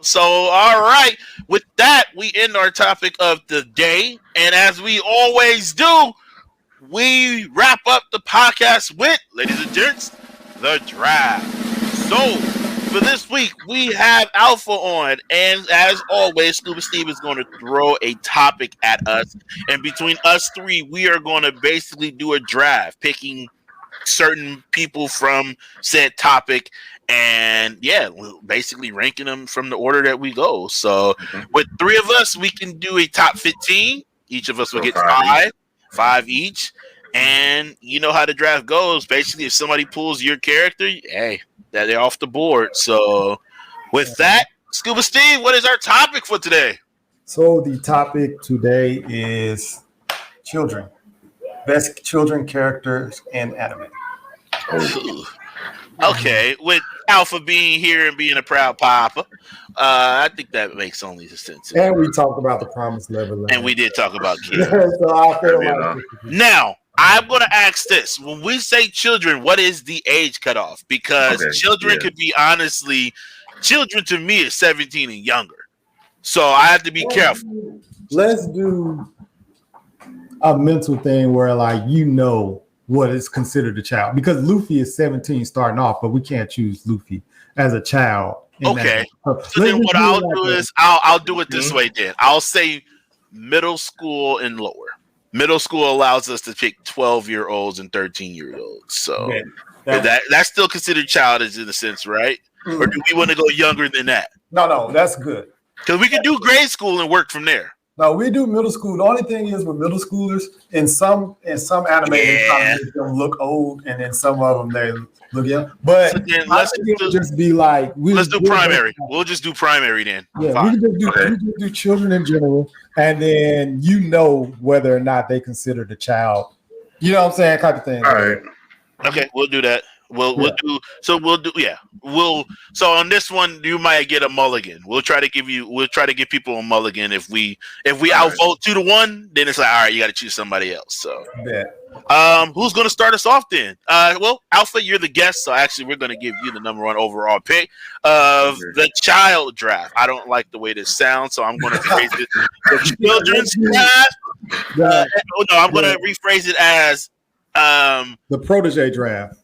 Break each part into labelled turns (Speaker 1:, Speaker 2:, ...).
Speaker 1: So, all right. With that, we end our topic of the day. And as we always do, we wrap up the podcast with, ladies and gents, the draft. So, for this week, we have Alpha on. And as always, ScubaSteve is going to throw a topic at us. And between us three, we are going to basically do a draft, picking certain people from said topic, and yeah, basically ranking them from the order that we go. So with three of us, we can do a top 15. Each of us will get five each, and you know how the draft goes. Basically, if somebody pulls your character, hey, that they're off the board. So with that, ScubaSteve, what is our topic for today?
Speaker 2: So the topic today is children. Best children characters in anime.
Speaker 1: Okay, with Alpha being here and being a proud papa, I think that makes only sense.
Speaker 2: And we talked about the Promised Neverland.
Speaker 1: And we did talk about kids.
Speaker 2: So I feel like
Speaker 1: now, I'm going to ask this. When we say children, what is the age cutoff? Because children could be honestly, children to me is 17 and younger. So I have to be careful.
Speaker 2: Let's do a mental thing where, like, you know what is considered a child, because Luffy is 17 starting off, but we can't choose Luffy as a child.
Speaker 1: Okay. So then what I'll do is I'll do it this way then. I'll say middle school and lower. Middle school allows us to pick 12-year-olds and 13-year-olds. So that's still considered childish in a sense, right? Or do we want to go younger than that?
Speaker 2: No, that's good.
Speaker 1: Because we can do grade school and work from there.
Speaker 2: No, we do middle school. The only thing is with middle schoolers, in some anime, they try to make them look old, and in some of them they look young. But
Speaker 1: so let's
Speaker 2: just be like,
Speaker 1: let's do primary. We'll just do primary then.
Speaker 2: Yeah, we can just do children in general, and then you know whether or not they consider the child. You know what I'm saying, type of thing.
Speaker 3: All right.
Speaker 1: Okay, we'll do that. We'll do so on this one you might get a mulligan. We'll try to give people a mulligan. If we outvote 2-1, then it's like, all right, you got to choose somebody else. So who's going to start us off then? Well, Alpha, you're the guest, so actually we're going to give you the number 1 overall pick of the child draft. I don't like the way this sounds, so I'm going to phrase it the children's draft. I'm going to rephrase it as
Speaker 2: the protege draft.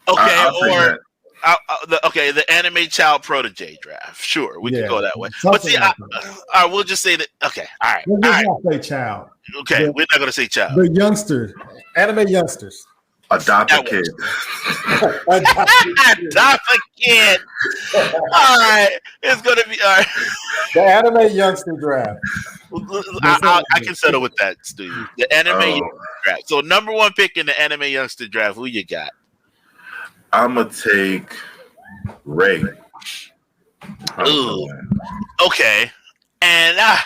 Speaker 1: Okay, the anime child protege draft. Sure, we can go that way. But see, we'll just say that. Okay, all right.
Speaker 2: We'll not say child.
Speaker 1: Okay, we're not going to say child.
Speaker 2: The youngsters, anime youngsters.
Speaker 3: Adopt a kid.
Speaker 1: Adopt a kid. All right, it's going to be all right.
Speaker 2: The anime youngster draft.
Speaker 1: I can settle with that, Steve. The anime youngster draft. So number 1 pick in the anime youngster draft. Who you got?
Speaker 3: I'm gonna take Ray.
Speaker 1: Ooh. Okay. And I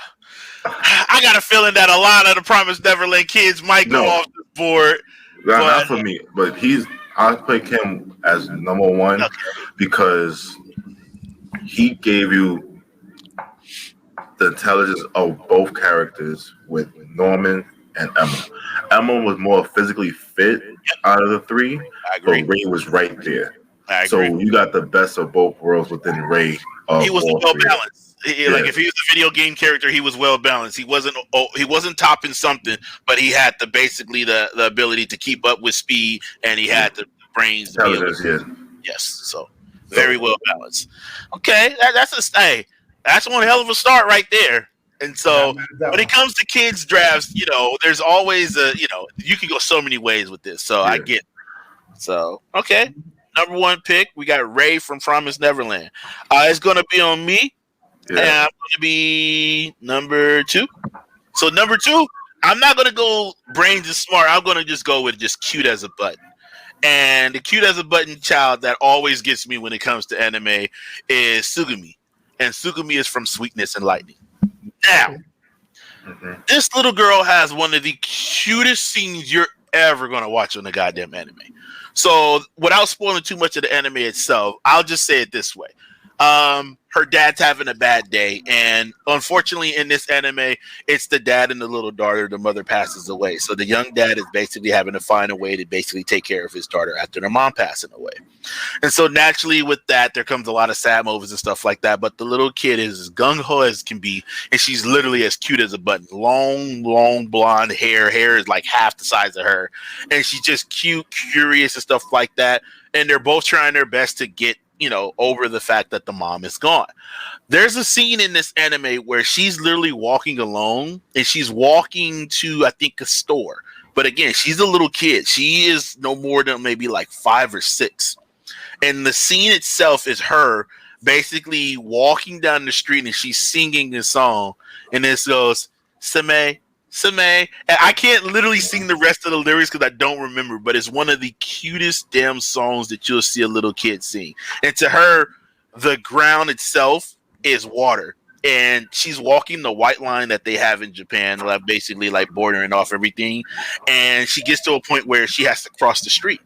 Speaker 1: got a feeling that a lot of the Promised Neverland kids might go off the board.
Speaker 3: Not for me, but I'll pick him as number 1 because he gave you the intelligence of both characters with Norman and Emma. Emma was more physically fit out of the 3, but Ray was right there. So you got the best of both worlds within Ray.
Speaker 1: He was well balanced. Like if he was a video game character, he was well balanced. He wasn't topping something, but he had the ability to keep up with speed, and he had the brains. Yes, so very well balanced. Okay, that's one hell of a start right there. And so when it comes to kids drafts, there's always you can go so many ways with this. So I get it. So, okay. Number 1 pick, we got Ray from Promised Neverland. It's going to be on me. And I'm going to be number 2. So number 2, I'm not going to go brains and smart. I'm going to just go with just cute as a button. And the cute as a button child that always gets me when it comes to anime is Tsugumi. And Tsugumi is from Sweetness and Lightning. Now, this little girl has one of the cutest scenes you're ever going to watch on the goddamn anime. So, without spoiling too much of the anime itself, I'll just say it this way. Her dad's having a bad day, and unfortunately, in this anime, it's the dad and the little daughter. The mother passes away, so the young dad is basically having to find a way to basically take care of his daughter after their mom passing away. And so naturally, with that, there comes a lot of sad moments and stuff like that. But the little kid is as gung ho as can be, and she's literally as cute as a button. Long blonde hair. Hair is like half the size of her, and she's just cute, curious, and stuff like that. And they're both trying their best to get over the fact that the mom is gone. There's a scene in this anime where she's literally walking alone, and she's walking to, I think, a store. But again, she's a little kid. She is no more than maybe like 5 or 6. And the scene itself is her basically walking down the street, and she's singing a song. And this goes, Same. And I can't literally sing the rest of the lyrics because I don't remember, but it's one of the cutest damn songs that you'll see a little kid sing. And to her, the ground itself is water. And she's walking the white line that they have in Japan, like basically like bordering off everything. And she gets to a point where she has to cross the street.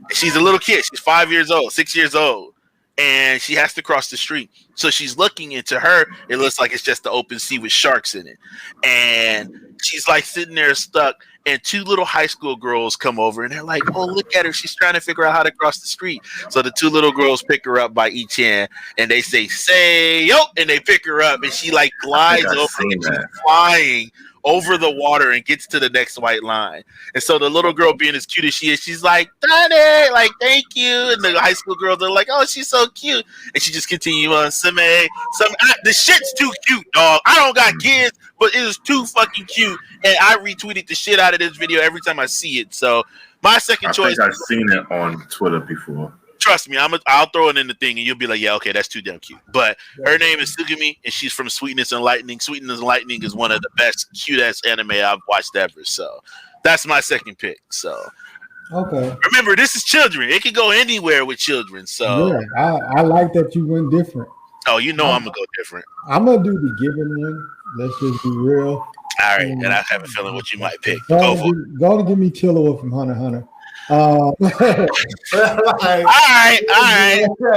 Speaker 1: And she's a little kid. She's 5 years old, 6 years old. And she has to cross the street. So she's looking into her. It looks like it's just the open sea with sharks in it. And she's like sitting there stuck. And 2 little high school girls come over and they're like, oh, look at her. She's trying to figure out how to cross the street. So the 2 little girls pick her up by each hand and they say, yo, and they pick her up and she like glides over and she's flying over the water and gets to the next white line. And so the little girl, being as cute as she is, she's like, Daddy, like, thank you. And the high school girls are like, oh, she's so cute. And she just continues on, the shit's too cute, dog. I don't got kids, but it is too fucking cute. And I retweeted the shit out of this video every time I see it. So my second choice.
Speaker 3: I've seen it on Twitter before.
Speaker 1: Trust me, I'll throw it in the thing and you'll be like, yeah, okay, that's too damn cute. But her name is Sugumi and she's from Sweetness and Lightning. Sweetness and Lightning is one of the best, cute-ass anime I've watched ever. So that's my second pick. So
Speaker 2: okay.
Speaker 1: Remember, this is children. It can go anywhere with children. So
Speaker 2: yeah, I like that you went different.
Speaker 1: Oh, I'm going to go different.
Speaker 2: I'm going to do the given one. Let's just be real.
Speaker 1: All right, and I have a feeling what you might pick.
Speaker 2: Go to give me Killua from Hunter x Hunter. All right.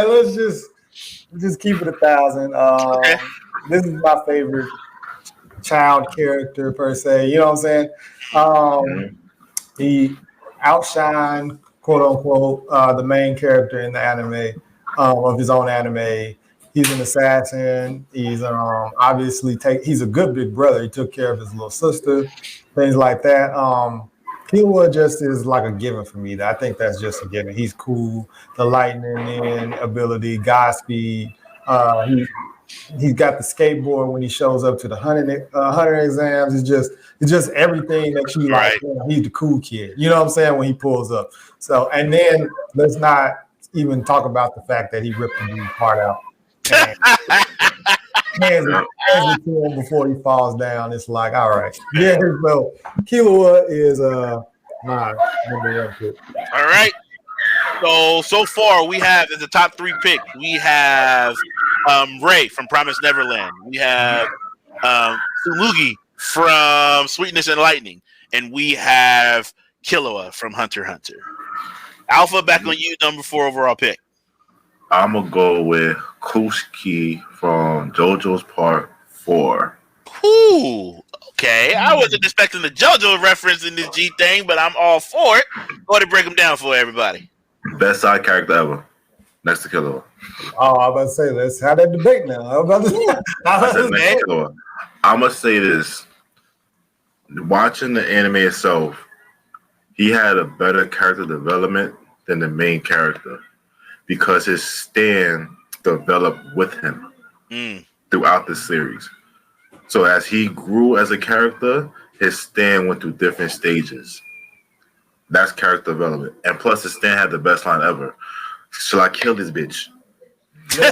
Speaker 2: Let's just keep it 1,000.
Speaker 1: Okay.
Speaker 2: This is my favorite child character per se. You know what I'm saying? He outshined, quote unquote, the main character in the anime of his own anime. He's an assassin. He's obviously he's a good big brother. He took care of his little sister, things like that. Killua just is like a given for me. I think that's just a given. He's cool. The lightning ability, Godspeed. He's got the skateboard when he shows up to the hunter exams. It's just everything that you like.
Speaker 1: Right.
Speaker 2: You know, he's the cool kid. You know what I'm saying? When he pulls up. So, and then let's not even talk about the fact that he ripped the dude's heart out. Hands it to him before he falls down. It's like, all right. Yeah, so Killua is my number 1 pick.
Speaker 1: All right. So far we have in the top 3 picks, we have Ray from Promised Neverland. We have Tsumugi from Sweetness and Lightning. And we have Killua from Hunter x Hunter. Alpha, back on you, number 4 overall pick.
Speaker 3: I'm going to go with Kushiki from JoJo's Part 4.
Speaker 1: Ooh, okay. I wasn't expecting the JoJo reference in this G thing, but I'm all for it. Go ahead and break them down for everybody.
Speaker 3: Best side character ever. Next to Killua.
Speaker 2: Oh, I was about to say, let's have that debate now. I'm
Speaker 3: going to say this. Watching the anime itself, he had a better character development than the main character because his stand developed with him throughout the series. So as he grew as a character, his stand went through different stages. That's character development. And plus, his stand had the best line ever. Shall I kill this bitch? Shall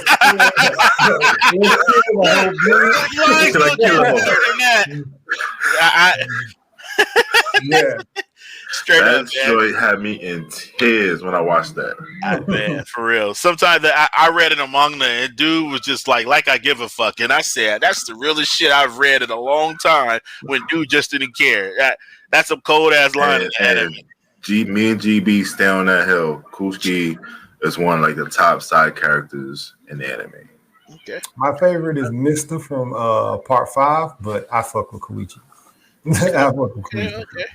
Speaker 3: I kill her?
Speaker 2: Yeah.
Speaker 1: Straight
Speaker 3: that
Speaker 1: up,
Speaker 3: joy had me in tears when I watched that.
Speaker 1: Man, for real. Sometimes I read in a manga and dude was just like I give a fuck. And I said, that's the realest shit I've read in a long time when dude just didn't care. That's a cold ass line in the anime.
Speaker 3: Me and GB stay on that hill. Kushiki is one of like the top side characters in the anime.
Speaker 1: Okay.
Speaker 2: My favorite is Mister from Part 5, but I fuck with Koichi. I fuck with
Speaker 1: Okay.
Speaker 2: Koichi.
Speaker 1: Okay.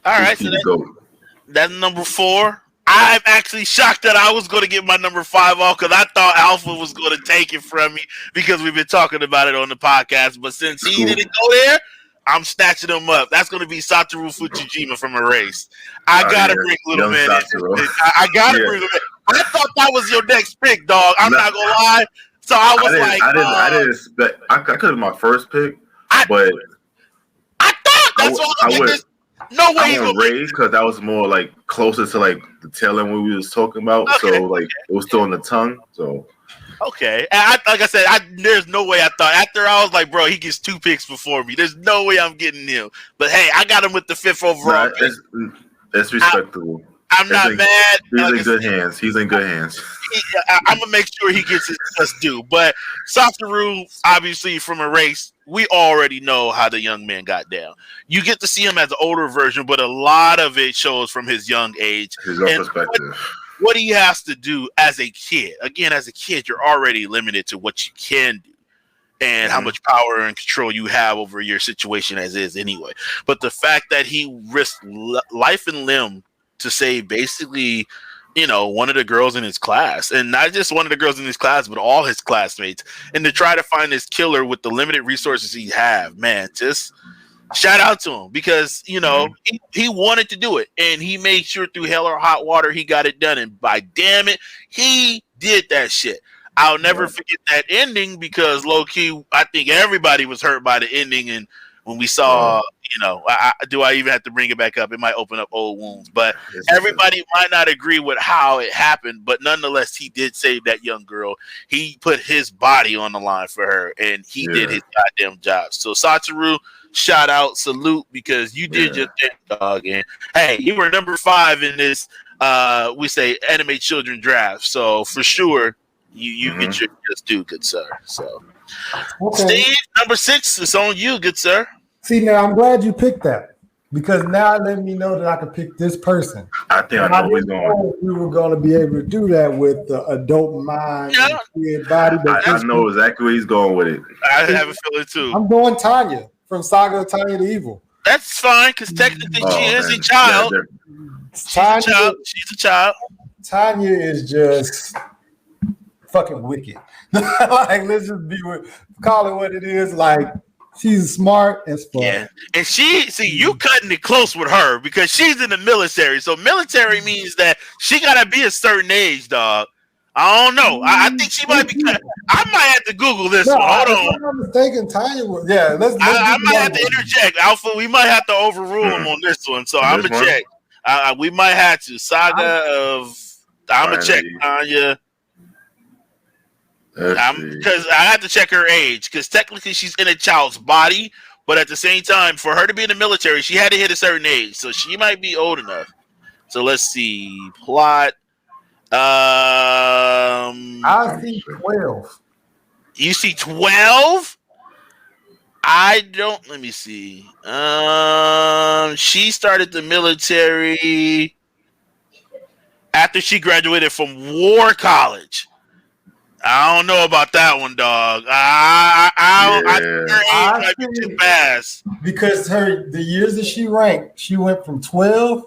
Speaker 1: All right. So
Speaker 3: He the goat.
Speaker 1: that's number 4. I'm actually shocked that I was going to get my number 5 off because I thought Alpha was going to take it from me because we've been talking about it on the podcast. But since he didn't go there, I'm snatching him up. That's going to be Satoru Fujijima from Erase. I got to bring Little
Speaker 3: Young
Speaker 1: Man
Speaker 3: Satoru.
Speaker 1: in. I got to bring Little Man. I thought that was your next pick, dog. I'm not going to lie. So I was
Speaker 3: I didn't expect. I could have my first pick, but
Speaker 1: I thought that's what
Speaker 3: I would.
Speaker 1: No way he's
Speaker 3: I
Speaker 1: going
Speaker 3: went Ray because that was more like closer to like the tail end what we was talking about.
Speaker 1: Okay,
Speaker 3: so like it was still on the tongue. So
Speaker 1: okay, and like I said, there's no way I thought. After I was like, bro, he gets 2 picks before me. There's no way I'm getting him. But hey, I got him with the 5th overall pick.
Speaker 3: It's respectable.
Speaker 1: I'm not mad.
Speaker 3: He's in good hands. He's in good hands.
Speaker 1: I'm gonna make sure he gets his just due. But Satoru, obviously from Erase, we already know how the young man got down. You get to see him as an older version, but a lot of it shows from his young age.
Speaker 3: His own perspective.
Speaker 1: What he has to do as a kid. Again, as a kid, you're already limited to what you can do and how much power and control you have over your situation as is anyway. But the fact that he risked life and limb to save basically, one of the girls in his class, and not just one of the girls in his class, but all his classmates, and to try to find this killer with the limited resources he have, man, just shout out to him because, he wanted to do it and he made sure through hell or hot water, he got it done. And by damn it, he did that shit. I'll never forget that ending because low key, I think everybody was hurt by the ending. And when we saw, do I even have to bring it back up? It might open up old wounds, but everybody might not agree with how it happened. But nonetheless, he did save that young girl. He put his body on the line for her, and he did his goddamn job. So Satoru, shout out, salute, because you did your thing, dog. And hey, you were number 5 in this. We say anime children draft. So for sure, you get your just due, good sir. So. Steve, number 6 is on you, good sir.
Speaker 2: See, now I'm glad you picked that because now it let me know that I could pick this person.
Speaker 3: I think I know where he's going.
Speaker 2: We were going to be able to do that with the adult mind and kid body.
Speaker 3: I know exactly where he's going with it.
Speaker 1: I have a feeling too.
Speaker 2: I'm going Tanya from Saga of Tanya the Evil.
Speaker 1: That's fine because technically she is a child. She's a child.
Speaker 2: Tanya is just fucking wicked. Like, let's just call it what it is. Like, she's smart as fuck.
Speaker 1: Yeah, and you cutting it close with her because she's in the military. So military means that she gotta be a certain age, dog. I don't know. I think she might be. I might have to Google this one. Hold on.
Speaker 2: If I'm not mistaken, Tanya was. Yeah, let's
Speaker 1: I might have to interject, Alpha. We might have to overrule him on this one. So I'm gonna check. We might have to. I'm gonna check Tanya. Because I have to check her age because technically she's in a child's body, but at the same time, for her to be in the military, she had to hit a certain age, so she might be old enough. So let's see. Plot.
Speaker 2: I see 12.
Speaker 1: You see 12? I don't. Let me see. She started the military after she graduated from War College. I don't know about that one, dog. I think her age might be too fast. Because
Speaker 2: the years that she ranked, she went from 12,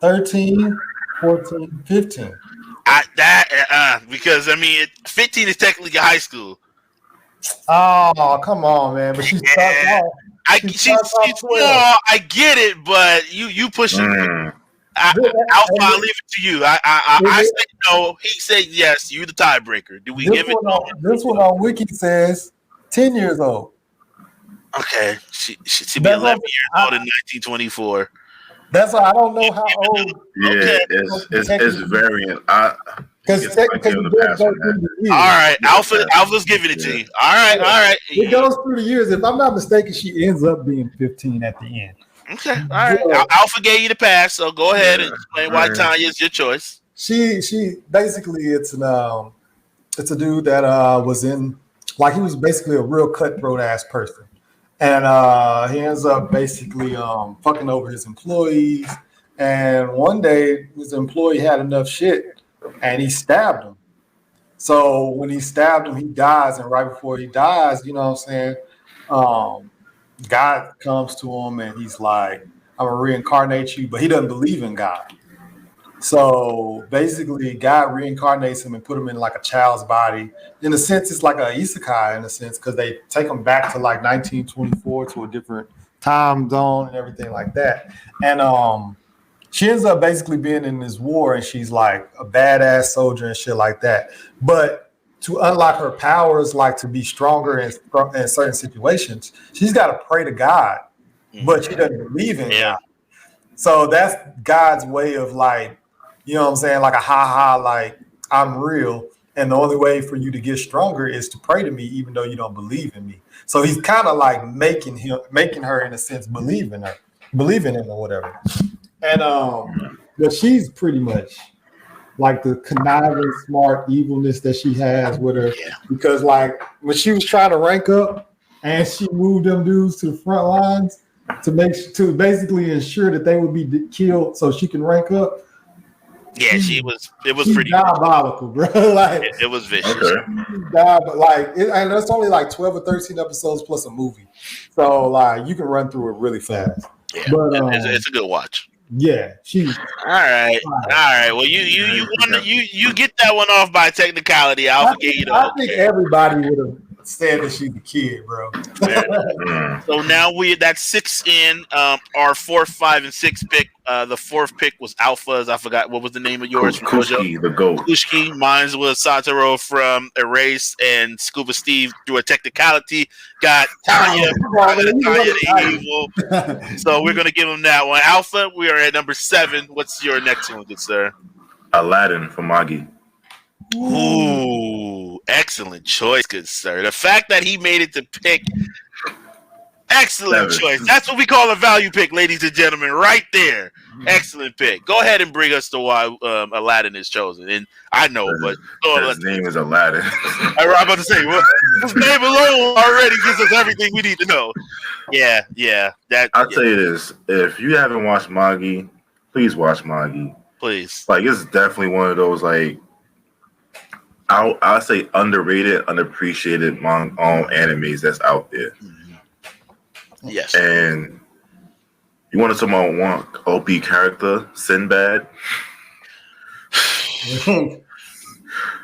Speaker 2: 13, 14, 15.
Speaker 1: Because 15 is technically high school.
Speaker 2: Oh, come on, man! But she starts off.
Speaker 1: She's small. I get it, but you pushing. Alpha, I'll leave it to you. I say no. He said yes. You're the tiebreaker. Do we give it?
Speaker 2: This one on Wiki says 10 years old.
Speaker 1: Okay, she be 11 years old in 1924.
Speaker 2: That's why I don't know how old.
Speaker 3: Yeah, it's variant.
Speaker 1: All right, Alpha's giving it to you. All right.
Speaker 2: It goes through the years. If I'm not mistaken, she ends up being 15 at the end.
Speaker 1: Okay, all right. Yeah. Alpha gave you the pass, so go ahead and explain why Tanya is your choice.
Speaker 2: She basically it's a dude that was in, like, he was basically a real cutthroat ass person, and he ends up basically fucking over his employees. And one day his employee had enough shit, and he stabbed him. So when he stabbed him, he dies, and right before he dies, you know what I'm saying? God comes to him and he's like, I'm gonna reincarnate you, but he doesn't believe in God. So basically, God reincarnates him and put him in like a child's body. In a sense, it's like a isekai in a sense, because they take him back to like 1924 to a different time zone and everything like that. And she ends up basically being in this war, and she's like a badass soldier and shit like that. But to unlock her powers, like to be stronger in certain situations, she's got to pray to God, but she doesn't believe in God. So that's God's way of like, you know what I'm saying? Like a like I'm real. And the only way for you to get stronger is to pray to me, even though you don't believe in me. So he's kind of like making her in a sense believe in him or whatever. And but she's pretty much like the conniving, smart evilness that she has with her. Because like when she was trying to rank up and she moved them dudes to the front lines to basically ensure that they would be killed so she can rank up.
Speaker 1: Yeah, it was pretty
Speaker 2: diabolical, bro. Like
Speaker 1: it was vicious.
Speaker 2: But like, and it's only like 12 or 13 episodes plus a movie, so like you can run through it really fast.
Speaker 1: Yeah,
Speaker 2: but
Speaker 1: it's a good watch.
Speaker 2: Yeah,
Speaker 1: all right. Well, you get that one off by technicality. I
Speaker 2: think everybody would have said that she's a kid, bro.
Speaker 1: So now that's 6 in our 4, 5, and 6 pick. The 4th pick was Alpha's. I forgot what was the name of yours.
Speaker 3: Kushki, the goat.
Speaker 1: Kushki. Mine was Satoru from Erase, and ScubaSteve through a technicality got Tanya. The evil. So we're gonna give him that one. Alpha, we are at number 7. What's your next one, good sir?
Speaker 3: Aladdin from Magi.
Speaker 1: Ooh, excellent choice, good sir. The fact that he made it to pick, excellent choice. That's what we call a value pick, ladies and gentlemen, right there. Excellent pick. Go ahead and bring us to why Aladdin is chosen. And I know, but
Speaker 3: his name is Aladdin.
Speaker 1: I'm about to say, well, his name alone already gives us everything we need to know. Yeah.
Speaker 3: I'll tell you this: if you haven't watched Magi, please watch Magi.
Speaker 1: Please.
Speaker 3: Like, it's definitely one of those like. I'll say underrated, unappreciated animes that's out there. Yes. And you want to talk about one OP character, Sinbad?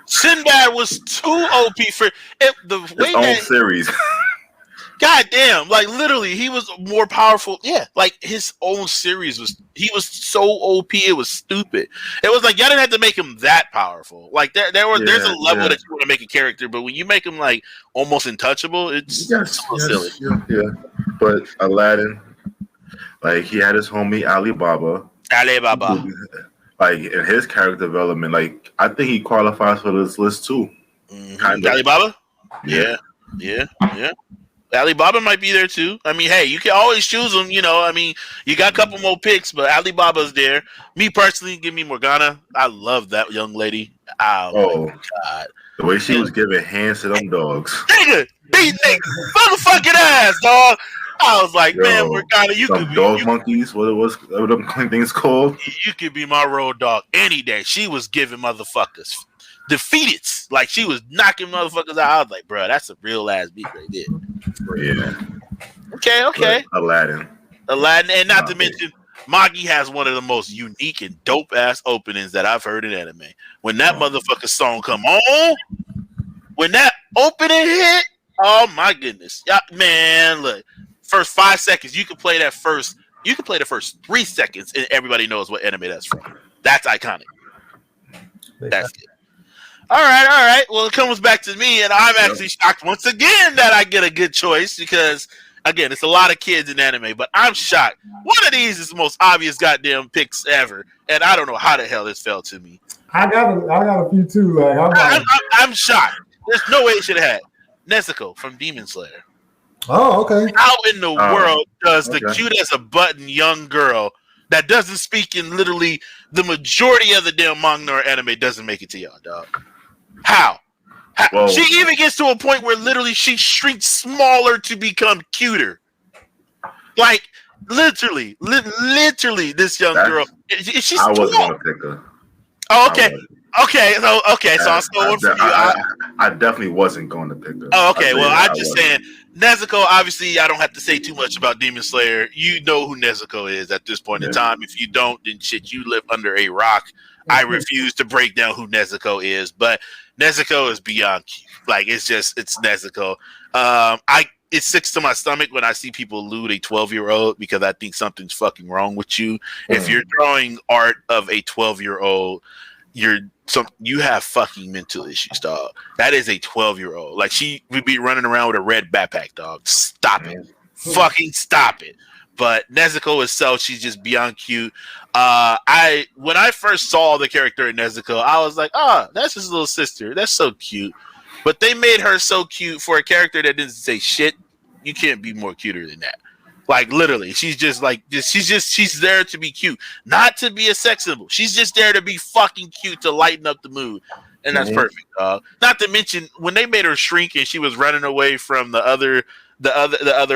Speaker 1: Sinbad was too OP for it, the way
Speaker 3: his own series.
Speaker 1: God damn, like literally, he was more powerful. Yeah, like his own series he was so OP, it was stupid. It was like y'all didn't have to make him that powerful. Like there's a level that you want to make a character, but when you make him like almost untouchable, it's silly.
Speaker 3: Yeah. But Aladdin, like he had his homie Alibaba. Like in his character development, like I think he qualifies for this list too.
Speaker 1: Kind of. Alibaba? Yeah. Alibaba might be there too. I mean, hey, you can always choose them. You know, I mean, you got a couple more picks, but Alibaba's there. Me personally, give me Morgana. I love that young lady. Oh my God.
Speaker 3: The way she was giving hands to them dogs.
Speaker 1: Nigga, beat nigga, motherfucking ass, dog. I was like, man, Morgana, you could be
Speaker 3: dog monkeys. What them things called?
Speaker 1: You could be my road dog any day. She was giving motherfuckers defeated. Like she was knocking motherfuckers out. I was like, bro, that's a real ass beat right there.
Speaker 3: Yeah.
Speaker 1: Okay.
Speaker 3: But Aladdin,
Speaker 1: and not to mention, Magi has one of the most unique and dope ass openings that I've heard in anime. When that motherfucker song come on, when that opening hit, oh my goodness, man, look, first 5 seconds you can play that first. You can play the first 3 seconds, and everybody knows what anime that's from. That's iconic. That's it. All right. Well, it comes back to me, and I'm actually shocked once again that I get a good choice because, again, it's a lot of kids in anime, but I'm shocked. One of these is the most obvious goddamn picks ever, and I don't know how the hell this fell to me.
Speaker 2: I got a few too. Like,
Speaker 1: I'm shocked. There's no way it should have had Nezuko from Demon Slayer.
Speaker 2: Oh, okay.
Speaker 1: How in the world does the cute as a button young girl that doesn't speak in literally the majority of the damn manga or anime doesn't make it to y'all, dog? How? She even gets to a point where literally she shrinks smaller to become cuter. Like literally, this young girl. She's
Speaker 3: I wasn't gonna pick her.
Speaker 1: Oh, okay. Okay, so I'm still one from you.
Speaker 3: I definitely wasn't going to pick her.
Speaker 1: Oh, okay. Well, I'm just saying, Nezuko. Obviously, I don't have to say too much about Demon Slayer. You know who Nezuko is at this point in time. If you don't, then shit, you live under a rock. I refuse to break down who Nezuko is, but Nezuko is beyond cute. Like it's Nezuko. It sticks to my stomach when I see people lewd a 12-year-old because I think something's fucking wrong with you. If you're drawing art of a 12-year-old, you have fucking mental issues, dog. That is a 12-year-old. Like she would be running around with a red backpack, dog. Stop it. Fucking stop it. But Nezuko itself, she's just beyond cute. When I first saw the character in Nezuko, I was like, that's his little sister. That's so cute. But they made her so cute for a character that didn't say shit. You can't be more cuter than that. Like literally, she's there to be cute, not to be a sex symbol. She's just there to be fucking cute to lighten up the mood, and that's perfect, dog. Not to mention when they made her shrink and she was running away from the other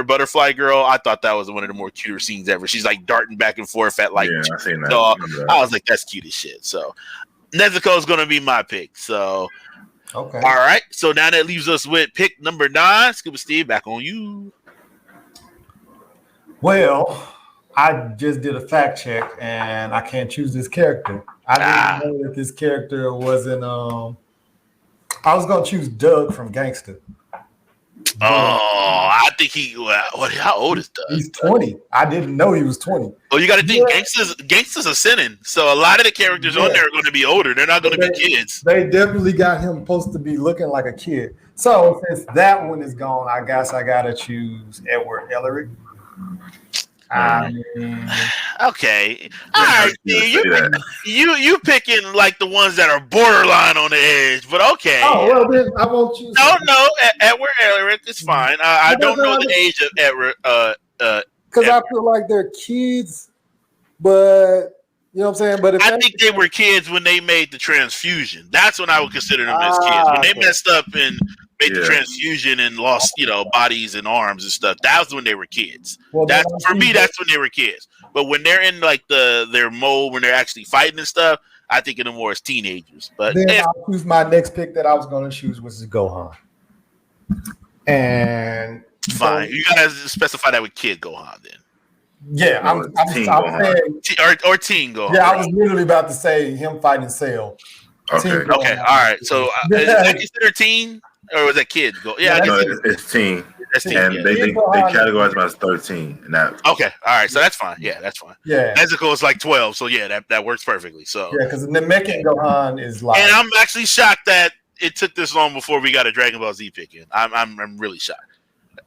Speaker 1: butterfly girl. I thought that was one of the more cuter scenes ever. She's like darting back and forth at like
Speaker 3: I seen that.
Speaker 1: dog. I was like, that's cute as shit. So Nezuko is gonna be my pick. So
Speaker 2: okay,
Speaker 1: all right. So now that leaves us with pick number 9. ScubaSteve, back on you.
Speaker 2: Well, I just did a fact check and I can't choose this character. I didn't know that this character wasn't. I was gonna choose Doug from Gangster.
Speaker 1: I think how old is Doug?
Speaker 2: He's 20. I didn't know he was 20.
Speaker 1: Oh, you got to think gangsters are sinning. So a lot of the characters on there are going to be older. They're not going to be kids.
Speaker 2: They definitely got him supposed to be looking like a kid. So since that one is gone, I guess I gotta choose Edward Elric.
Speaker 1: Okay. All right. You picking like the ones that are borderline on the edge, but okay.
Speaker 2: Oh well, then I won't choose.
Speaker 1: No. Edward Elric is fine. I don't know the age of Edward.
Speaker 2: Because I feel like they're kids, but you know what I'm saying. But
Speaker 1: I think they were kids when they made the transfusion. That's when I would consider them as kids. When they messed up and made the transfusion and lost, bodies and arms and stuff. That was when they were kids.
Speaker 2: Well,
Speaker 1: that's when they were kids. But when they're in like their mode, when they're actually fighting and stuff, I think of them more as teenagers. But
Speaker 2: then I'll choose my next pick that I was going to choose, which is Gohan. And
Speaker 1: fine, you gotta specify that with kid Gohan then.
Speaker 2: Yeah, I'm saying
Speaker 1: or teen Gohan.
Speaker 2: Yeah, I was literally about to say him fighting Cell.
Speaker 3: Okay,
Speaker 1: all right. So is that considered teen? Or was that kid?
Speaker 3: It's teen.
Speaker 1: That's teen.
Speaker 3: And they categorize them as 13. And that.
Speaker 1: Okay, all right. So that's fine. Yeah, that's fine.
Speaker 2: Yeah.
Speaker 1: Nezuko is like 12. So yeah, that works perfectly. So
Speaker 2: yeah, because the Namekian Gohan is like.
Speaker 1: And I'm actually shocked that it took this long before we got a Dragon Ball Z pick in. I'm really shocked.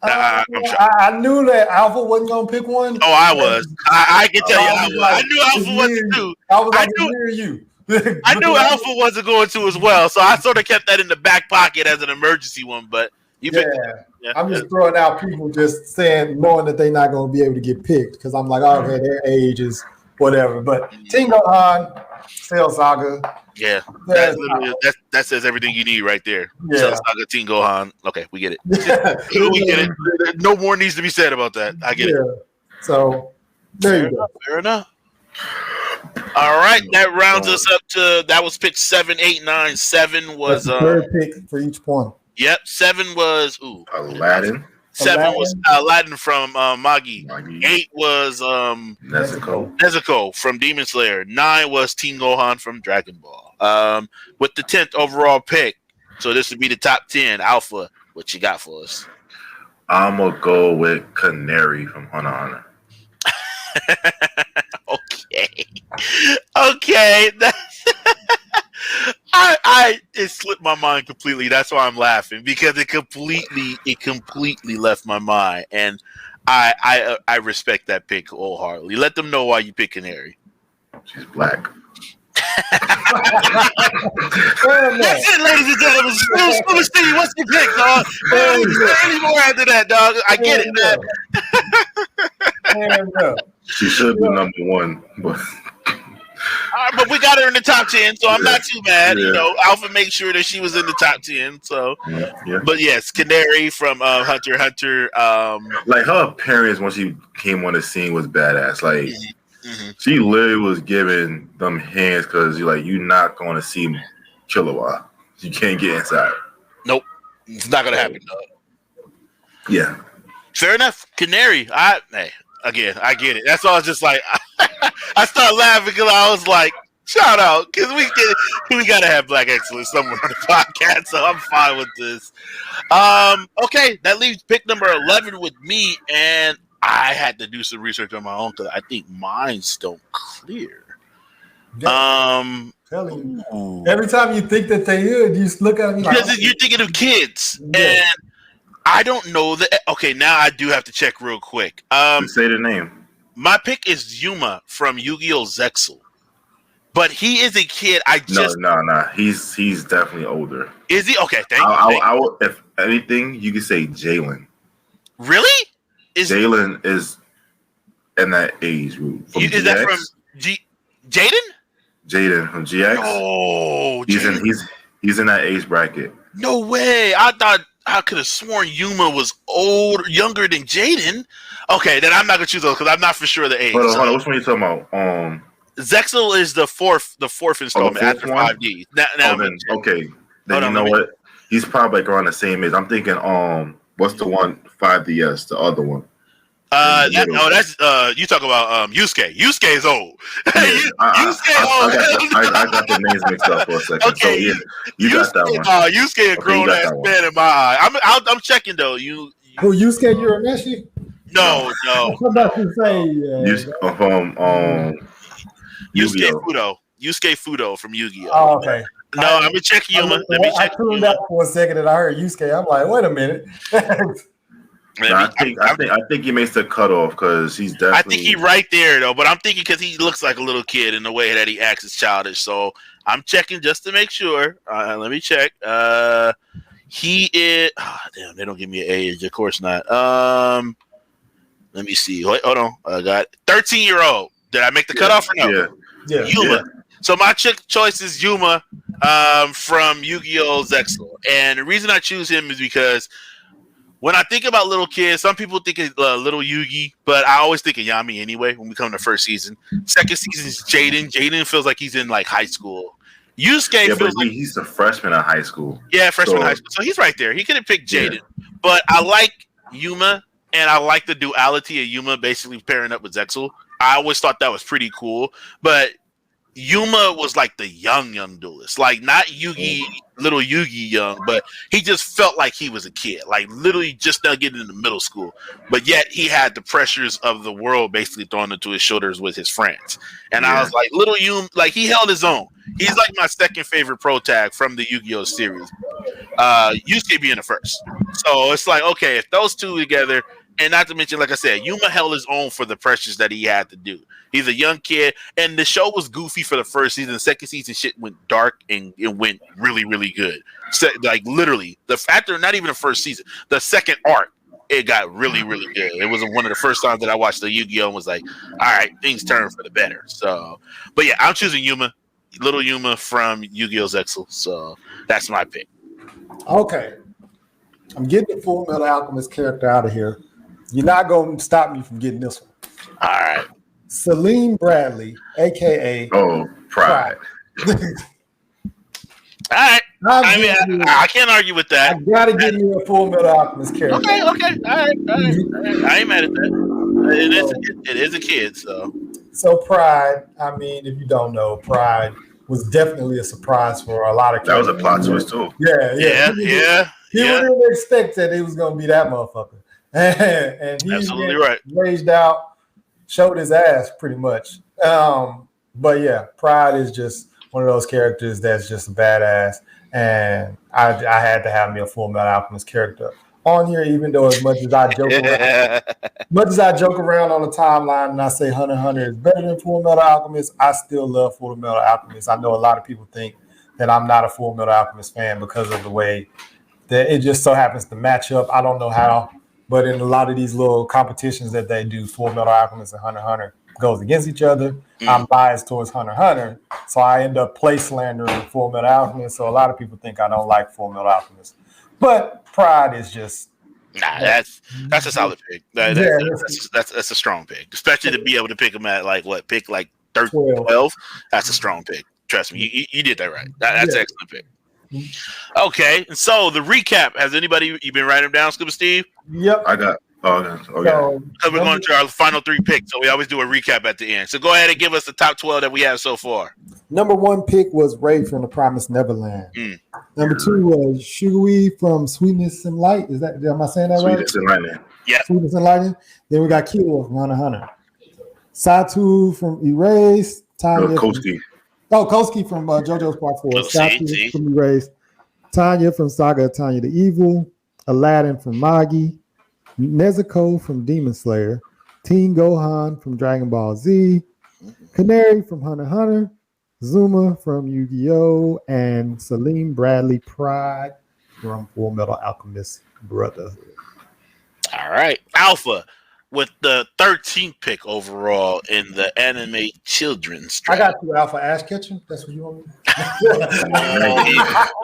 Speaker 1: I'm shocked.
Speaker 2: I knew that Alpha wasn't gonna pick one.
Speaker 1: Oh, I was. I can tell you, I was. I knew Alpha wasn't too.
Speaker 2: I was like, near you.
Speaker 1: I knew Alpha wasn't going to as well, so I sort of kept that in the back pocket as an emergency one. But you picked it.
Speaker 2: Yeah, I'm just throwing out people just saying, knowing that they're not going to be able to get picked because I'm like, okay, their age is whatever. But Teen Gohan, Cell Saga.
Speaker 1: Yeah, that says everything you need right there.
Speaker 2: Yeah.
Speaker 1: Cell Saga, Teen Gohan. Okay, we get it. We get it. No more needs to be said about that. I get it.
Speaker 2: So there you go.
Speaker 1: Fair enough. All right, that rounds us up to that was pick 7, 8, 9. 7 was
Speaker 2: the third pick for each one.
Speaker 1: Yep, 7 was
Speaker 3: Aladdin.
Speaker 1: 7 was Aladdin from Magi. 8 was Nezuko from Demon Slayer. 9 was Teen Gohan from Dragon Ball. With the 10th overall pick, so this would be the top 10. Alpha, what you got for us?
Speaker 3: I'm gonna go with Canary from Hunter x Hunter.
Speaker 1: Okay. It slipped my mind completely. That's why I'm laughing because it completely left my mind, and I respect that pick wholeheartedly. Let them know why you pick Canary.
Speaker 3: She's black.
Speaker 1: That's it, ladies and gentlemen. ScubaSteve, what's your pick, dog? Any more after that, dog? I get it, man.
Speaker 3: She should be number 1, but.
Speaker 1: All right, but we got her in the top 10, so I'm not too mad. Yeah. Alpha made sure that she was in the top 10. So, But yes, Canary from Hunter x Hunter.
Speaker 3: Like her appearance when she came on the scene was badass. Like she literally was giving them hands because you're not going to see Killua. You can't get inside.
Speaker 1: Nope, it's not gonna happen.
Speaker 3: Yeah.
Speaker 1: Fair enough. Canary. I get it. That's all. I was just like, I started laughing because I was like, shout out, because we gotta have Black Excellence somewhere on the podcast, so I'm fine with this. Okay, that leaves pick number 11 with me, and I had to do some research on my own because I think mine's don't clear.
Speaker 2: Telling you, every time you think that they would, you just look at me
Speaker 1: because you're thinking of kids, and I don't know that. Okay, now I do have to check real quick.
Speaker 3: Say the name.
Speaker 1: My pick is Yuma from Yu-Gi-Oh! Zexal. But he is a kid.
Speaker 3: No. He's definitely older.
Speaker 1: Is he? Okay, thank you.
Speaker 3: I will, if anything, you could say Jalen.
Speaker 1: Really?
Speaker 3: Jalen is in that age group.
Speaker 1: Is that from Jaden?
Speaker 3: Jaden from GX.
Speaker 1: Oh,
Speaker 3: he's in that age bracket.
Speaker 1: No way! I could have sworn Yuma was younger than Jaden. Okay, then I'm not gonna choose those because I'm not for sure the age.
Speaker 3: Hold on. Which one are you talking about?
Speaker 1: Zexal is the fourth installment after 5D.
Speaker 3: Okay. Then you know what? He's probably like around the same age. I'm thinking, what's the one 5DS? The other one.
Speaker 1: That's you talk about Yusuke. Yusuke is old. Yusuke old.
Speaker 3: I got the names mixed up for a second. Okay. So yeah, you got that one.
Speaker 1: Yusuke a grown ass man in my eye. I'm checking though.
Speaker 2: Who Yusuke Urameshi?
Speaker 1: No.
Speaker 2: I'm about to say
Speaker 1: Yusuke Fudo from Yu-Gi-Oh.
Speaker 2: Oh, okay.
Speaker 1: No, I'm gonna check Yuma.
Speaker 2: I tuned out for a second and I heard Yusuke. I'm like, wait a minute.
Speaker 3: I think he makes the cutoff because he's definitely.
Speaker 1: I think he's right there though, but I'm thinking because he looks like a little kid in the way that he acts is childish. So I'm checking just to make sure. Let me check. He is. Oh, damn, they don't give me an age. Of course not. Let me see. Wait, hold on. I got 13-year-old. Did I make the cutoff or no?
Speaker 2: Yeah.
Speaker 1: Yuma. Yeah. So my choice is Yuma from Yu-Gi-Oh! Zexal. And the reason I choose him is because when I think about little kids, some people think of little Yugi, but I always think of Yami anyway when we come to the first season. Second season is Jaden. Jaden feels like he's in like high school. Yusuke feels like
Speaker 3: he's a freshman in high school.
Speaker 1: Yeah, freshman in high school. So he's right there. He could have picked Jaden. Yeah. But I like Yuma, and I like the duality of Yuma basically pairing up with Zexal. I always thought that was pretty cool. But Yuma was like the young duelist, like not Yugi, little Yugi young, but he just felt like he was a kid, like literally just now getting into middle school. But yet he had the pressures of the world basically thrown into his shoulders with his friends. And I was like, little Yuma, like he held his own. He's like my second favorite pro tag from the Yu-Gi-Oh! Series. Yusuke being the first. So it's like, okay, if those two together, and not to mention, like I said, Yuma held his own for the pressures that he had to do. He's a young kid, and the show was goofy for the first season. The second season, shit went dark, and it went really, really good. So, like literally, after not even the first season, the second arc, it got really, really good. It was one of the first times that I watched the Yu-Gi-Oh! And was like, all right, things turn for the better. So, but yeah, I'm choosing Yuma, little Yuma from Yu-Gi-Oh! Zexal. So that's my pick.
Speaker 2: Okay, I'm getting the Full Metal Alchemist character out of here. You're not going to stop me from getting this one.
Speaker 1: All right.
Speaker 2: Celine Bradley, a.k.a.
Speaker 3: Pride.
Speaker 1: All right. I can't argue with that.
Speaker 2: I got to give you a Full Metal Alchemist character.
Speaker 1: Okay. All right. I ain't mad at that. It is a kid, so.
Speaker 2: So Pride, I mean, if you don't know, Pride was definitely a surprise for a lot of
Speaker 3: characters. That was a plot twist, too.
Speaker 2: Yeah. He wouldn't expect that he was going to be that motherfucker. And he
Speaker 1: absolutely right.
Speaker 2: Raged out, showed his ass pretty much. But yeah, Pride is just one of those characters that's just badass. And I had to have me a Full Metal Alchemist character on here, even though as much as I joke around on the timeline and I say Hunter x Hunter is better than Full Metal Alchemist, I still love Full Metal Alchemist. I know a lot of people think that I'm not a Full Metal Alchemist fan because of the way that it just so happens to match up. I don't know how. But in a lot of these little competitions that they do, Full Metal Alchemist and Hunter x Hunter goes against each other. I'm biased towards Hunter x Hunter, so I end up play slandering Full Metal Alchemist. So a lot of people think I don't like Full Metal Alchemist. But Pride is just...
Speaker 1: Nah, that's a solid pick. That's a strong pick. Especially to be able to pick them at like 12? That's a strong pick. Trust me, you did that right. That's an excellent pick.
Speaker 2: Mm-hmm.
Speaker 1: Okay, and so the recap. Has anybody you been writing them down, ScubaSteve?
Speaker 2: Yep.
Speaker 3: I got. Okay.
Speaker 2: So,
Speaker 1: Because we're going to our final 3 picks, so we always do a recap at the end. So go ahead and give us the top 12 that we have so far.
Speaker 2: number 1 pick was Ray from The Promised Neverland. Number 2 was Sugary from Sweetness and Light. Am I saying that right?
Speaker 3: Sweetness and Lightning.
Speaker 1: Yeah.
Speaker 2: Sweetness and Lightning. Then we got Kilo from Hunter x Hunter. Satu from Erased. Tanya
Speaker 3: Koski.
Speaker 2: Koski from JoJo's Part 4. Satu from Erased. Tanya from Saga of Tanya the Evil. Aladdin from Magi. Nezuko from Demon Slayer. Teen Gohan from Dragon Ball Z. Canary from Hunter x Hunter. Zuma from Yu-Gi-Oh! And Salim Bradley Pride from Full Metal Alchemist Brotherhood.
Speaker 1: All right. Alpha with the 13th pick overall in the anime children's draft.
Speaker 2: I got you, Alpha Ash Ketchum. That's what you want me
Speaker 1: to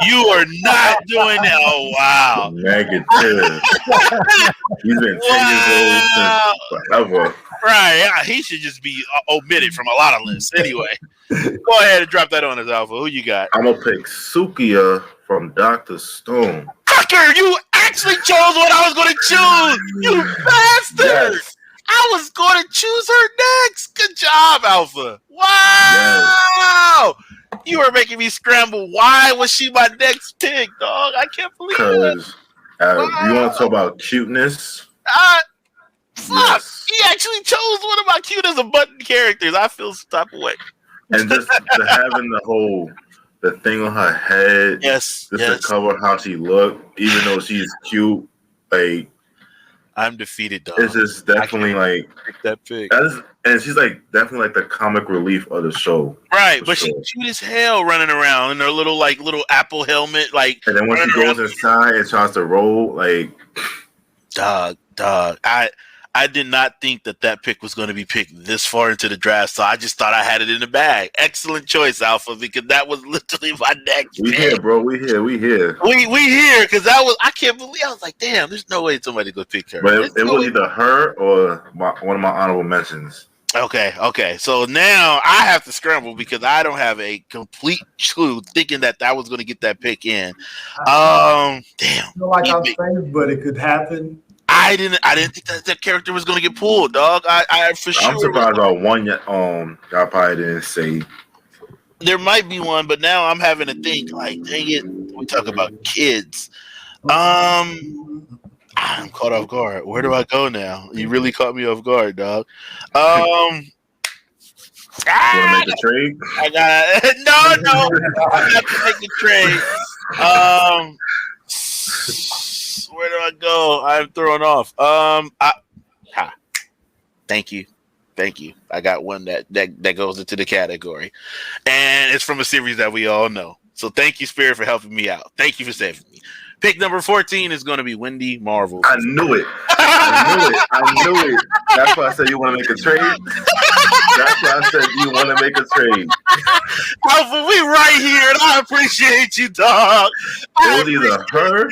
Speaker 1: You are not doing that. Oh, wow.
Speaker 3: Negative. He's been 10 years old since forever.
Speaker 1: Right. Yeah, he should just be omitted from a lot of lists. Anyway, go ahead and drop that on us, Alpha. Who you got?
Speaker 3: I'm going to pick Sukiya from Dr. Stone.
Speaker 1: Fucker, you actually chose what I was going to choose. You bastard. Yes. I was going to choose her next. Good job, Alpha. Wow. Yes. You were making me scramble. Why was she my next pick, dog? I can't believe it.
Speaker 3: Because you want to talk about cuteness?
Speaker 1: Fuck. Yes. He actually chose one of my cute as a button characters. I feel some type of way.
Speaker 3: And just having the thing on her head.
Speaker 1: Yes.
Speaker 3: Just to cover how she looked, even though she's cute. Like,
Speaker 1: I'm defeated, dog.
Speaker 3: It's just definitely like
Speaker 1: that pick.
Speaker 3: And she's like definitely like the comic relief of the show.
Speaker 1: Right, but she's cute as hell running around in her little Apple helmet, like.
Speaker 3: And then when she goes inside and tries to roll, like,
Speaker 1: dog. I did not think that pick was going to be picked this far into the draft, so I just thought I had it in the bag. Excellent choice, Alpha, because that was literally my next
Speaker 3: pick. Here, bro. We here.
Speaker 1: We here, because I can't believe, I was like, damn, there's no way somebody could pick her.
Speaker 3: But it was either her or one of my honorable mentions.
Speaker 1: Okay. So now I have to scramble because I don't have a complete clue thinking that was going to get that pick in. Damn.
Speaker 2: I feel like I'm saying, but it could happen.
Speaker 1: I didn't think that character was going to get pulled, dog. I for sure.
Speaker 3: I'm surprised about one y'all probably didn't say.
Speaker 1: There might be one, but now I'm having to think, like, dang it, we talk about kids. I'm caught off guard. Where do I go now? You really caught me off guard, dog.
Speaker 3: You want to make a trade?
Speaker 1: I got no. I have to make a trade. Where do I go? I'm thrown off. Thank you. I got one that goes into the category, and it's from a series that we all know. So thank you, Spirit, for helping me out. Thank you for saving me. Pick number 14 is going to be Wendy Marvel.
Speaker 3: I knew it. That's why I said you want to make a trade. That's why I said you want to make a trade.
Speaker 1: Alpha, we right here, and I appreciate you, dog.
Speaker 3: It was either her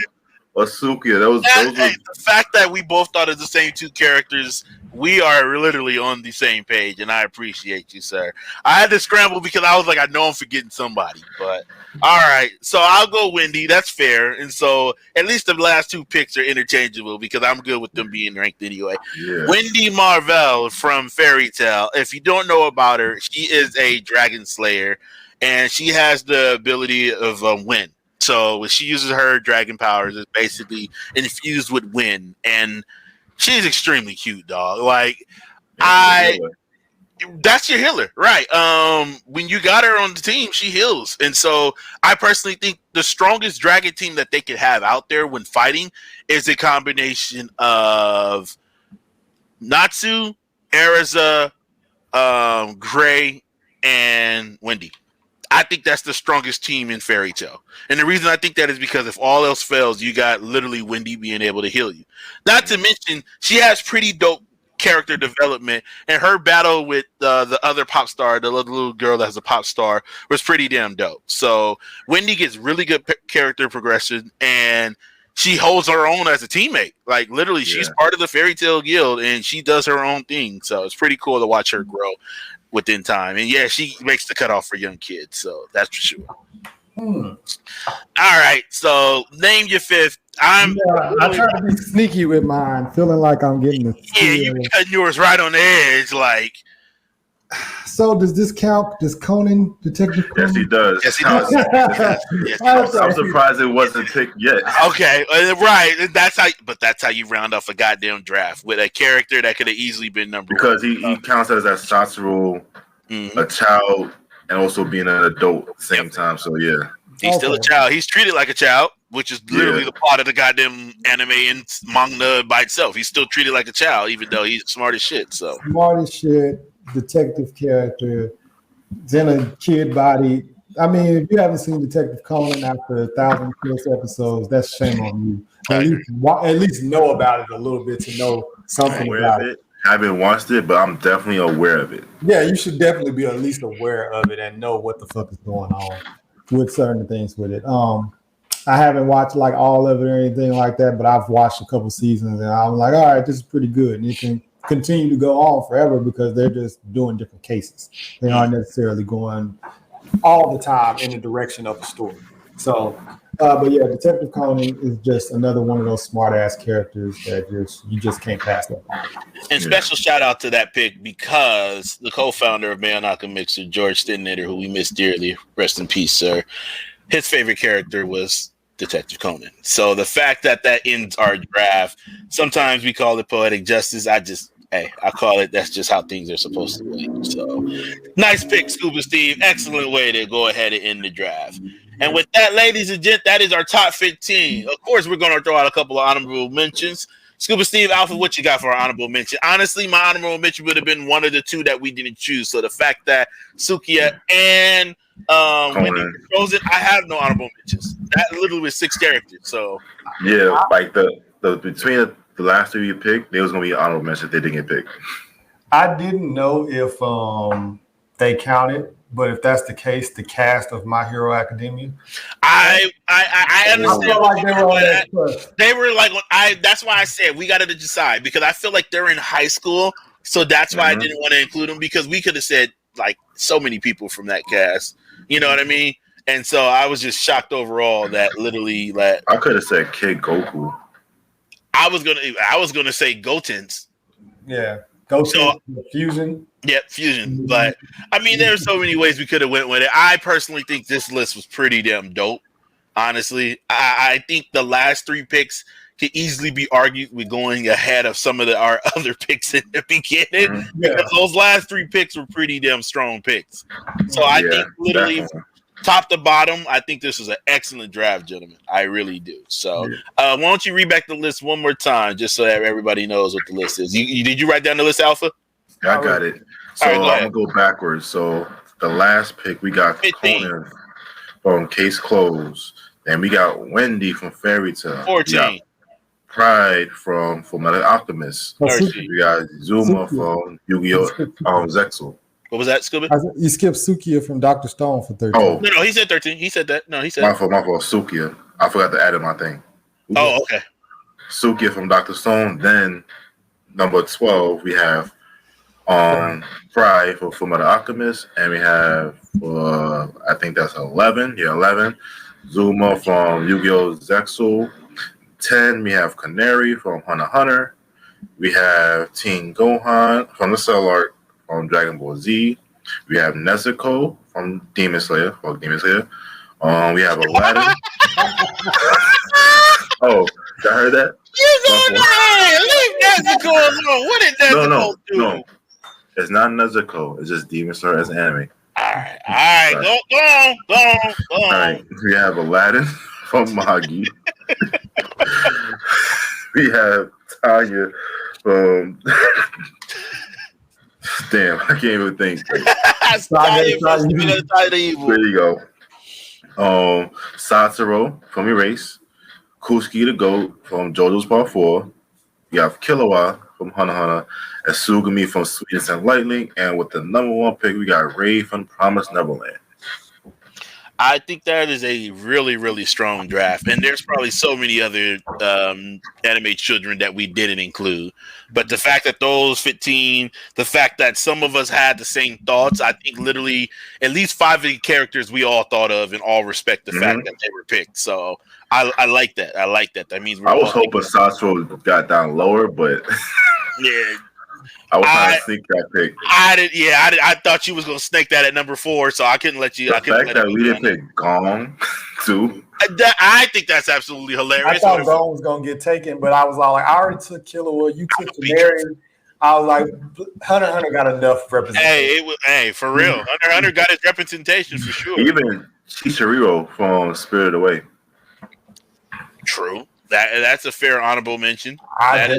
Speaker 3: or Sukiya. The
Speaker 1: fact that we both thought of the same two characters, we are literally on the same page, and I appreciate you, sir. I had to scramble because I was like, I know I'm forgetting somebody, but all right. So I'll go Wendy. That's fair. And so at least the last 2 picks are interchangeable because I'm good with them being ranked anyway. Yeah. Wendy Marvel from Fairy Tail. If you don't know about her, she is a dragon slayer, and she has the ability of wind. So when she uses her dragon powers, it's basically infused with wind, and she's extremely cute, dog. Like, that's your healer, right? When you got her on the team, she heals, and so I personally think the strongest dragon team that they could have out there when fighting is a combination of Natsu, Erza, Gray, and Wendy. I think that's the strongest team in Fairy Tail. And the reason I think that is because if all else fails, you got literally Wendy being able to heal you. Not to mention, she has pretty dope character development, and her battle with the other pop star, the little girl that has a pop star, was pretty damn dope. So Wendy gets really good character progression, and she holds her own as a teammate. Like, literally, she's part of the Fairy Tail Guild, and she does her own thing. So it's pretty cool to watch her grow. within time. And yeah, she makes the cutoff for young kids, so that's for sure. All right, so name your fifth.
Speaker 2: I try to be sneaky with mine, feeling like I'm getting the
Speaker 1: yeah, you cutting yours right on the edge, like.
Speaker 2: So does this count? Does Conan, Detective Conan?
Speaker 3: Yes, he does.
Speaker 1: Yes, he does.
Speaker 3: Yes, I'm surprised it wasn't picked yet.
Speaker 1: Okay, right. That's how you round off a goddamn draft with a character that could have easily been number
Speaker 3: because
Speaker 1: one.
Speaker 3: he counts as Satoru, a child, and also being an adult at the same time. So yeah,
Speaker 1: he's still a child. He's treated like a child, which is literally the plot of the goddamn anime and manga by itself. He's still treated like a child, even though he's smart as shit. So
Speaker 2: smart as shit. Detective character, in a kid body. I mean, if you haven't seen Detective Conan after 1,000 plus episodes, that's shame on you. At least know about it a little bit to know something about it.
Speaker 3: I haven't watched it, but I'm definitely aware of it.
Speaker 2: Yeah, you should definitely be at least aware of it and know what the fuck is going on with certain things with it. I haven't watched like all of it or anything like that, but I've watched a couple seasons and I'm like, all right, this is pretty good. And you can continue to go on forever because they're just doing different cases. They aren't necessarily going all the time in the direction of the story. So, but yeah, Detective Conan is just another one of those smart ass characters that you just can't pass up on.
Speaker 1: And special shout out to that pick because the co-founder of Mayonaka Mixer, George Stinnator, who we miss dearly, rest in peace, sir. His favorite character was Detective Conan. So the fact that ends our draft, sometimes we call it poetic justice. I call it, that's just how things are supposed to be. So nice pick, ScubaSteve. Excellent way to go ahead and end the draft. And with that, ladies and gents, that is our top 15. Of course, we're going to throw out a couple of honorable mentions. ScubaSteve, Alpha, what you got for our honorable mention? Honestly, my honorable mention would have been one of the two that we didn't choose. So the fact that Sukiya and Wendy were chosen, I have no honorable mentions. That literally was 6 characters. So
Speaker 3: yeah, like the between the last 3 you picked, there was gonna be an honorable mention if they didn't get picked.
Speaker 2: I didn't know if they counted, but if that's the case, the cast of My Hero Academia.
Speaker 1: I understand.
Speaker 2: Like
Speaker 1: they were like, that's why I said we got to decide because I feel like they're in high school, so that's why I didn't want to include them because we could have said like so many people from that cast. You know what I mean? And so I was just shocked overall that literally like
Speaker 3: I could have said Kid Goku.
Speaker 1: I was gonna say Gotenks.
Speaker 2: Yeah. Gotenks, Fusion.
Speaker 1: Yeah, Fusion. But I mean, there's so many ways we could have went with it. I personally think this list was pretty damn dope. Honestly, I think the last 3 picks could easily be argued with going ahead of some of our other picks in the beginning. Because those last 3 picks were pretty damn strong picks. So I think literally top to bottom, I think this was an excellent draft, gentlemen. I really do. So why don't you read back the list one more time just so that everybody knows what the list is. Did you write down the list, Alpha?
Speaker 3: I got it. So I'm going to go backwards. So the last pick, we got 15. Conan from Case Closed. Then we got Wendy from Fairy Tail.
Speaker 1: 14.
Speaker 3: Pride from Fullmetal Alchemist.
Speaker 1: 13.
Speaker 3: We got Zuma from Yu-Gi-Oh! Zexal.
Speaker 1: What was that, Scuba?
Speaker 2: You skipped Sukiya from Dr. Stone for 13.
Speaker 3: Oh.
Speaker 1: No, he said 13. He said that. No, he said
Speaker 3: my fault, Sukiya. I forgot to add in my thing.
Speaker 1: Oh, okay.
Speaker 3: Sukiya from Dr. Stone. Then number 12, we have Pride for Fullmetal Alchemist. And we have, I think that's 11. Yeah, 11. Zuma from Yu-Gi-Oh! Zexal. 10, we have Canary from Hunter x Hunter. We have Teen Gohan from the Cell Art from Dragon Ball Z. We have Nezuko from Demon Slayer. We have Aladdin. Oh, I heard that?
Speaker 1: Leave Nezuko alone. What did Nezuko do?
Speaker 3: No. It's not Nezuko. It's just Demon Slayer as an anime.
Speaker 1: All right. Go on.
Speaker 3: All right. We have Aladdin from Magi. We have Tanya from. Damn, I can't even think.
Speaker 1: There
Speaker 3: you go. Satoru from Erase. Kusuke the Goat from JoJo's Part 4. You have Killua from Hunter x Hunter. And Sugami from Sweetness and Lightning. And with the number 1 pick, we got Ray from Promised Neverland.
Speaker 1: I think that is a really, really strong draft, and there's probably so many other anime children that we didn't include. But the fact that those 15, the fact that some of us had the same thoughts, I think literally at least 5 of the characters we all thought of and all respect the fact that they were picked. So I like that. I like that. That means
Speaker 3: I was hoping Sasro got down lower, but
Speaker 1: yeah.
Speaker 3: I was trying to sneak that pick.
Speaker 1: I thought you was gonna snake that at number 4, so I couldn't let you.
Speaker 3: The fact that we didn't pick Gong too.
Speaker 1: I think that's absolutely hilarious.
Speaker 2: I thought Gong was gonna get taken, but I was all like, I already took Killua, you took Tamarian. I was like, Hunter got enough representation.
Speaker 1: For real. Hunter got his representation for sure.
Speaker 3: Even Chicharito from Spirited Away.
Speaker 1: True. That's a fair honorable mention.
Speaker 2: I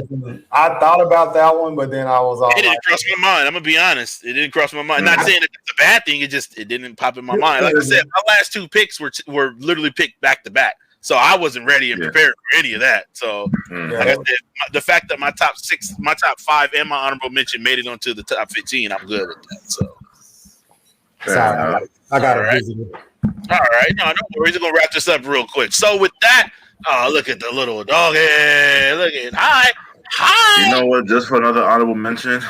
Speaker 2: thought about that one, but then I was all.
Speaker 1: It didn't cross my mind. I'm gonna be honest. It didn't cross my mind. Not saying that it's a bad thing. It didn't pop in my mind. Like I said, my last 2 picks were literally picked back to back, so I wasn't ready and prepared for any of that. So, like I said, the fact that my top 5, and my honorable mention made it onto the top 15, I'm good with that. So,
Speaker 2: sorry, I got to visit it.
Speaker 1: All right, no worries. We're gonna wrap this up real quick. So with that. Oh, look at the little dog. Look at hi.
Speaker 3: You know what? Just for another honorable mention,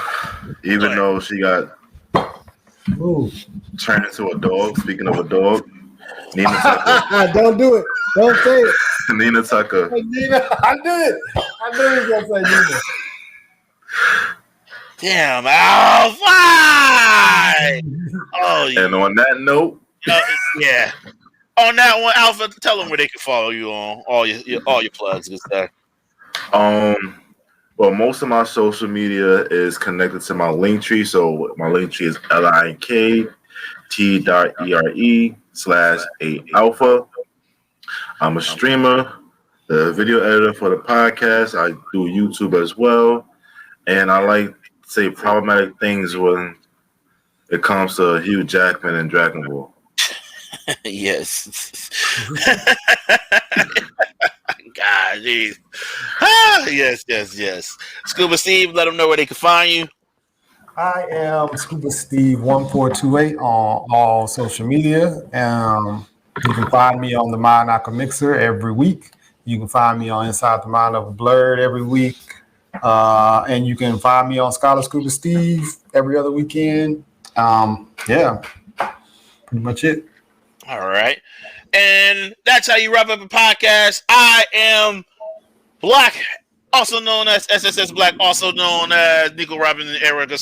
Speaker 3: even though she got turned into a dog. Speaking of a dog, Nina Tucker.
Speaker 2: Don't do it. Don't say it.
Speaker 3: Nina Tucker.
Speaker 2: Hey, Nina, I knew it. I knew he was gonna say Nina.
Speaker 1: Damn, Alpha! Oh, yeah.
Speaker 3: And on that note,
Speaker 1: yeah. On that one, Alpha, tell them where they can follow you on all your plugs and stuff.
Speaker 3: Well, most of my social media is connected to my link tree. So my link tree is linkt.ere/8alpha. I'm a streamer, the video editor for the podcast. I do YouTube as well. And I like to say problematic things when it comes to Hugh Jackman and Dragon Ball.
Speaker 1: Yes. God, geez. Yes. ScubaSteve, let them know where they can find you.
Speaker 2: I am ScubaSteve1428 on all social media. You can find me on the Mayonaka Mixer every week. You can find me on Inside the Mind of a Blurred every week. And you can find me on ScubaSteve every other weekend. Pretty much it.
Speaker 1: All right. And that's how you wrap up a podcast. I am Black, also known as SSS Black, also known as Nico Robin and Erica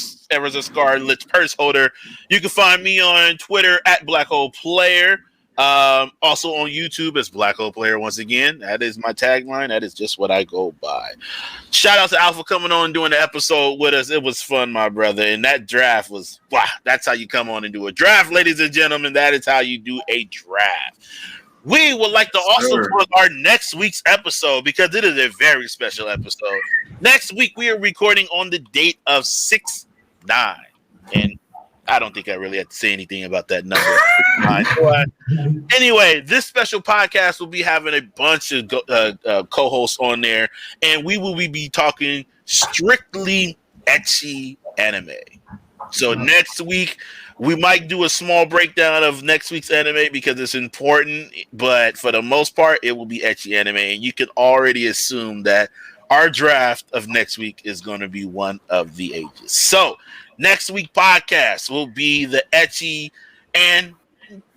Speaker 1: Scarlet's purse holder. You can find me on Twitter at Black Hole Player. Also on YouTube as Black Hole Player once again. That is my tagline. That is just what I go by. Shout out to Alpha coming on and doing the episode with us. It was fun, my brother. And that draft was wow. That's how you come on and do a draft, ladies and gentlemen. That is how you do a draft. We would like to also plug our next week's episode because it is a very special episode. Next week we are recording on the date of 6/9. And I don't think I really have to say anything about that number. Anyway, this special podcast will be having a bunch of co-hosts on there, and we will be talking strictly ecchi anime. So next week, we might do a small breakdown of next week's anime because it's important, but for the most part, it will be ecchi anime, and you can already assume that our draft of next week is going to be one of the ages. So next week podcast will be the ecchi, and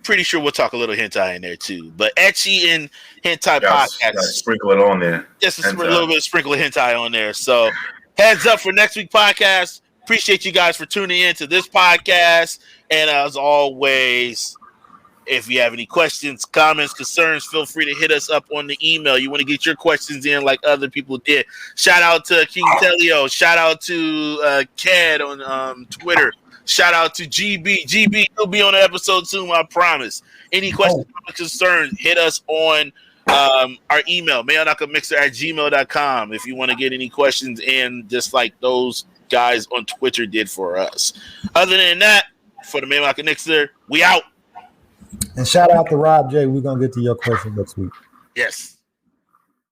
Speaker 1: pretty sure we'll talk a little hentai in there too. But ecchi and hentai podcast,
Speaker 3: sprinkle it on there.
Speaker 1: Just a little bit of sprinkle of hentai on there. So heads up for next week podcast. Appreciate you guys for tuning in to this podcast. And as always, if you have any questions, comments, concerns, feel free to hit us up on the email. You want to get your questions in like other people did. Shout out to King Telio. Shout out to Ked on Twitter. Shout out to GB. GB, you'll be on the episode soon, I promise. Any questions or concerns, hit us on our email, mayonakamixer@gmail.com, if you want to get any questions in, just like those guys on Twitter did for us. Other than that, for the Mayonaka Mixer, we out.
Speaker 2: And shout out to Rob J. We're going to get to your question next week.
Speaker 1: Yes.